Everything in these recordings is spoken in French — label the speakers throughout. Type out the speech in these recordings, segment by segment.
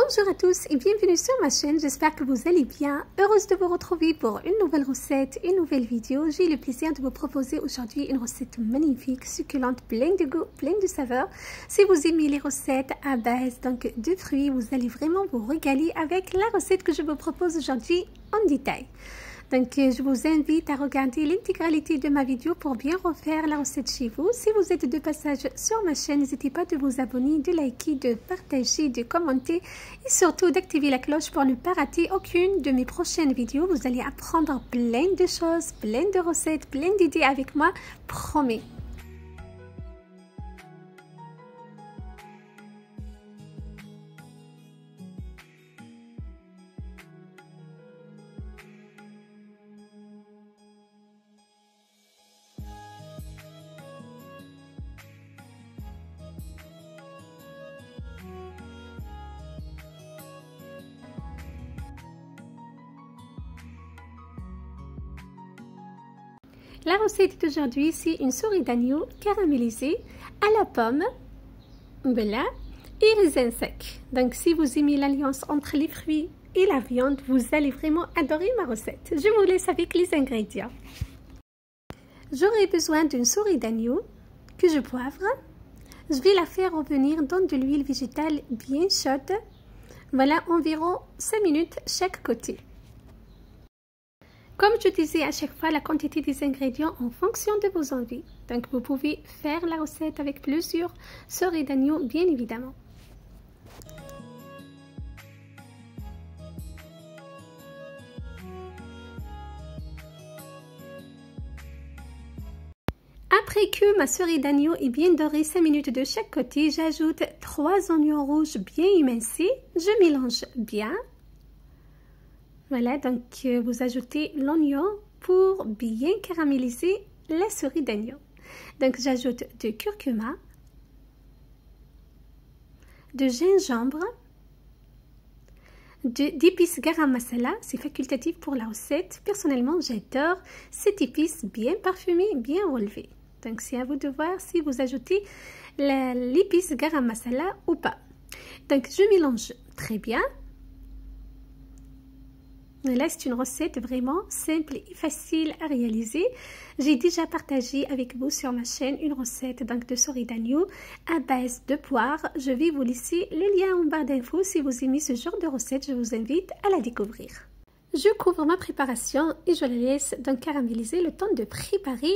Speaker 1: Bonjour à tous et bienvenue sur ma chaîne, j'espère que vous allez bien. Heureuse de vous retrouver pour une nouvelle recette, une nouvelle vidéo. J'ai le plaisir de vous proposer aujourd'hui une recette magnifique, succulente, pleine de goût, pleine de saveur. Si vous aimez les recettes à base de fruits, vous allez vraiment vous régaler avec la recette que je vous propose aujourd'hui en détail. Je vous invite à regarder l'intégralité de ma vidéo pour bien refaire la recette chez vous. Si vous êtes de passage sur ma chaîne, n'hésitez pas de vous abonner, de liker, de partager, de commenter et surtout d'activer la cloche pour ne pas rater aucune de mes prochaines vidéos. Vous allez apprendre plein de choses, plein de recettes, plein d'idées avec moi, promis. La recette d'aujourd'hui, c'est une souris d'agneau caramélisée à la pomme, voilà, et raisin sec. Donc, si vous aimez l'alliance entre les fruits et la viande, vous allez vraiment adorer ma recette. Je vous laisse avec les ingrédients. J'aurai besoin d'une souris d'agneau que je poivre. Je vais la faire revenir dans de l'huile végétale bien chaude. Voilà, environ 5 minutes chaque côté. Comme je disais à chaque fois, la quantité des ingrédients en fonction de vos envies. Donc, vous pouvez faire la recette avec plusieurs souris d'agneau, bien évidemment. Après que ma souris d'agneau est bien dorée 5 minutes de chaque côté, j'ajoute 3 oignons rouges bien émincés. Je mélange bien. Voilà, donc vous ajoutez l'oignon pour bien caraméliser la souris d'agneau. Donc j'ajoute de curcuma, de gingembre, d'épices garam masala, c'est facultatif pour la recette. Personnellement, j'adore cette épice bien parfumée, bien relevée. Donc c'est à vous de voir si vous ajoutez l'épice garam masala ou pas. Donc je mélange très bien. Là, c'est une recette vraiment simple et facile à réaliser. J'ai déjà partagé avec vous sur ma chaîne une recette de souris d'agneau à base de poire. Je vais vous laisser le lien en barre d'infos. Si vous aimez ce genre de recette, je vous invite à la découvrir. Je couvre ma préparation et je la laisse caraméliser le temps de préparer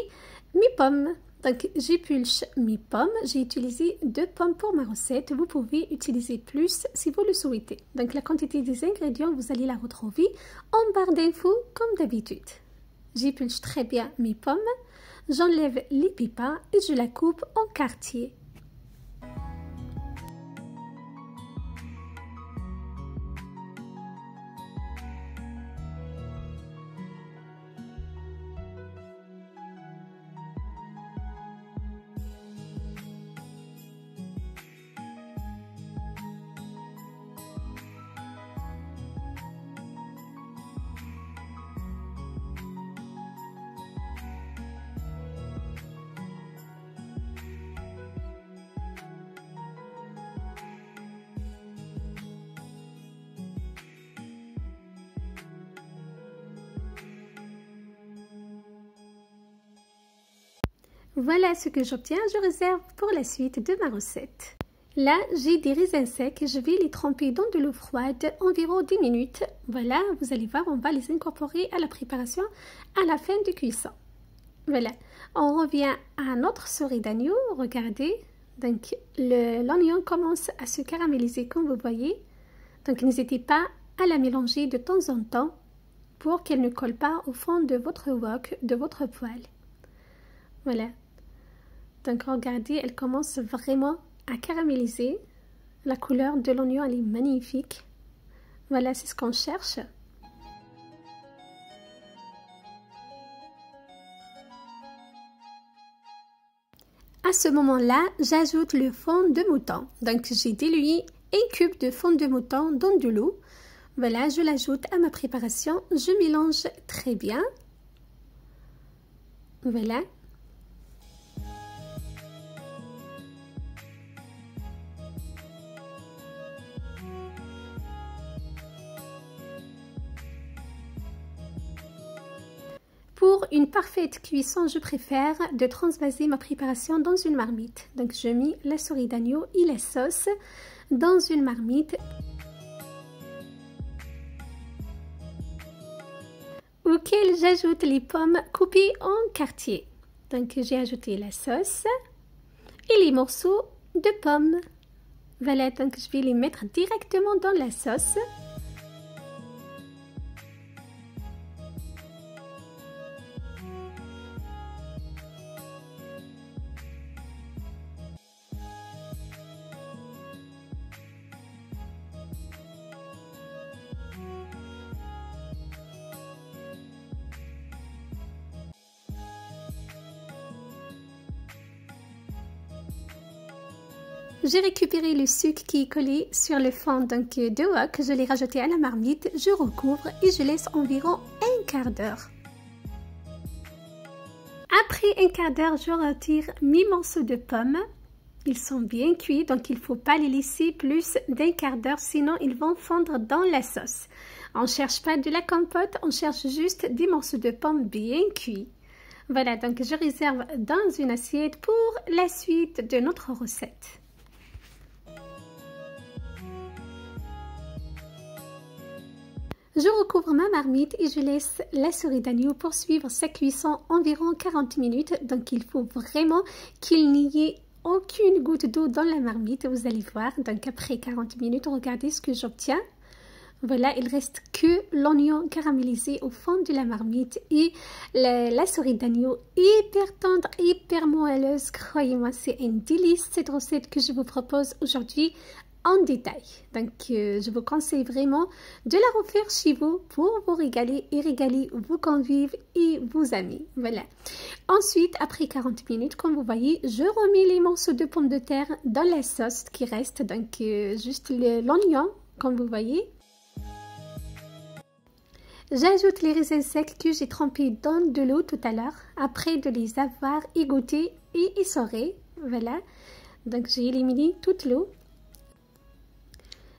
Speaker 1: mes pommes. Donc, j'épulche mes pommes. J'ai utilisé 2 pommes pour ma recette. Vous pouvez utiliser plus si vous le souhaitez. Donc, la quantité des ingrédients, vous allez la retrouver en barre d'infos comme d'habitude. J'épulche très bien mes pommes. J'enlève les pépins et je la coupe en quartiers. Voilà ce que j'obtiens, je réserve pour la suite de ma recette. Là, j'ai des raisins secs, je vais les tremper dans de l'eau froide environ 10 minutes. Voilà, vous allez voir, on va les incorporer à la préparation à la fin de cuisson. Voilà, on revient à notre souris d'agneau, regardez. Donc, l'oignon commence à se caraméliser comme vous voyez. Donc, n'hésitez pas à la mélanger de temps en temps pour qu'elle ne colle pas au fond de votre wok, de votre poêle. Voilà. Donc, regardez, elle commence vraiment à caraméliser. La couleur de l'oignon, elle est magnifique. Voilà, c'est ce qu'on cherche. À ce moment-là, j'ajoute le fond de mouton. Donc, j'ai dilué 1 cube de fond de mouton dans de l'eau. Voilà, je l'ajoute à ma préparation. Je mélange très bien. Voilà. Pour une parfaite cuisson, je préfère de transvaser ma préparation dans une marmite. Donc je mets la souris d'agneau et la sauce dans une marmite auquel j'ajoute les pommes coupées en quartiers. Donc j'ai ajouté la sauce et les morceaux de pommes. Voilà, donc je vais les mettre directement dans la sauce. J'ai récupéré le sucre qui est collé sur le fond de wok, je l'ai rajouté à la marmite, je recouvre et je laisse environ un quart d'heure. Après un quart d'heure, je retire mes morceaux de pommes. Ils sont bien cuits, donc il ne faut pas les laisser plus d'un quart d'heure, sinon ils vont fondre dans la sauce. On ne cherche pas de la compote, on cherche juste des morceaux de pommes bien cuits. Voilà, donc je réserve dans une assiette pour la suite de notre recette. Je recouvre ma marmite et je laisse la souris d'agneau poursuivre sa cuisson environ 40 minutes. Donc il faut vraiment qu'il n'y ait aucune goutte d'eau dans la marmite. Vous allez voir, donc après 40 minutes, regardez ce que j'obtiens. Voilà, il reste que l'oignon caramélisé au fond de la marmite et la souris d'agneau hyper tendre, hyper moelleuse. Croyez-moi, c'est un délice cette recette que je vous propose aujourd'hui en détail. Donc je vous conseille vraiment de la refaire chez vous pour vous régaler et régaler vos convives et vos amis. Voilà. Ensuite, après 40 minutes, comme vous voyez, je remets les morceaux de pommes de terre dans la sauce qui reste, donc juste l'oignon, comme vous voyez. J'ajoute les raisins secs que j'ai trempés dans de l'eau tout à l'heure, après de les avoir égouttés et essorés. Voilà. Donc j'ai éliminé toute l'eau.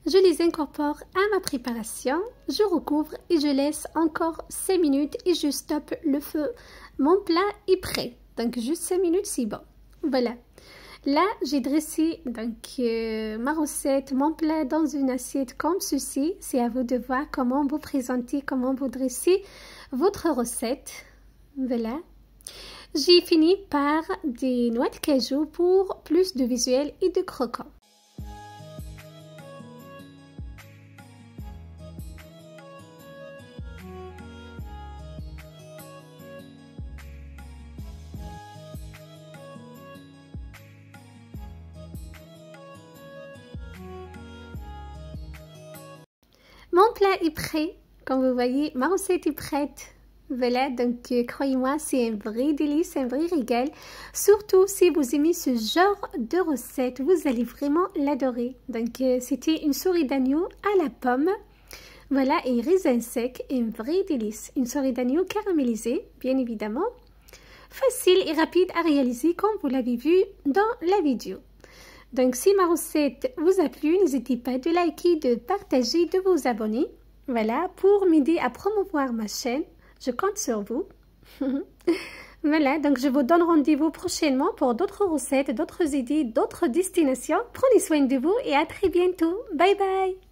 Speaker 1: Je les incorpore à ma préparation, je recouvre et je laisse encore 5 minutes et je stoppe le feu. Mon plat est prêt, donc juste 5 minutes c'est bon. Voilà, là j'ai dressé ma recette, mon plat dans une assiette comme ceci. C'est à vous de voir comment vous présenter, comment vous dressez votre recette. Voilà. J'ai fini par des noix de cajou pour plus de visuel et de croquant. Mon plat est prêt, comme vous voyez, ma recette est prête. Voilà, donc croyez-moi, c'est un vrai délice, un vrai régal. Surtout si vous aimez ce genre de recette, vous allez vraiment l'adorer. Donc c'était une souris d'agneau à la pomme. Voilà, et raisin sec, un vrai délice. Une souris d'agneau caramélisée, bien évidemment. Facile et rapide à réaliser comme vous l'avez vu dans la vidéo. Donc, si ma recette vous a plu, n'hésitez pas de liker, de partager, de vous abonner. Voilà, pour m'aider à promouvoir ma chaîne, je compte sur vous. Voilà, donc je vous donne rendez-vous prochainement pour d'autres recettes, d'autres idées, d'autres destinations. Prenez soin de vous et à très bientôt. Bye bye!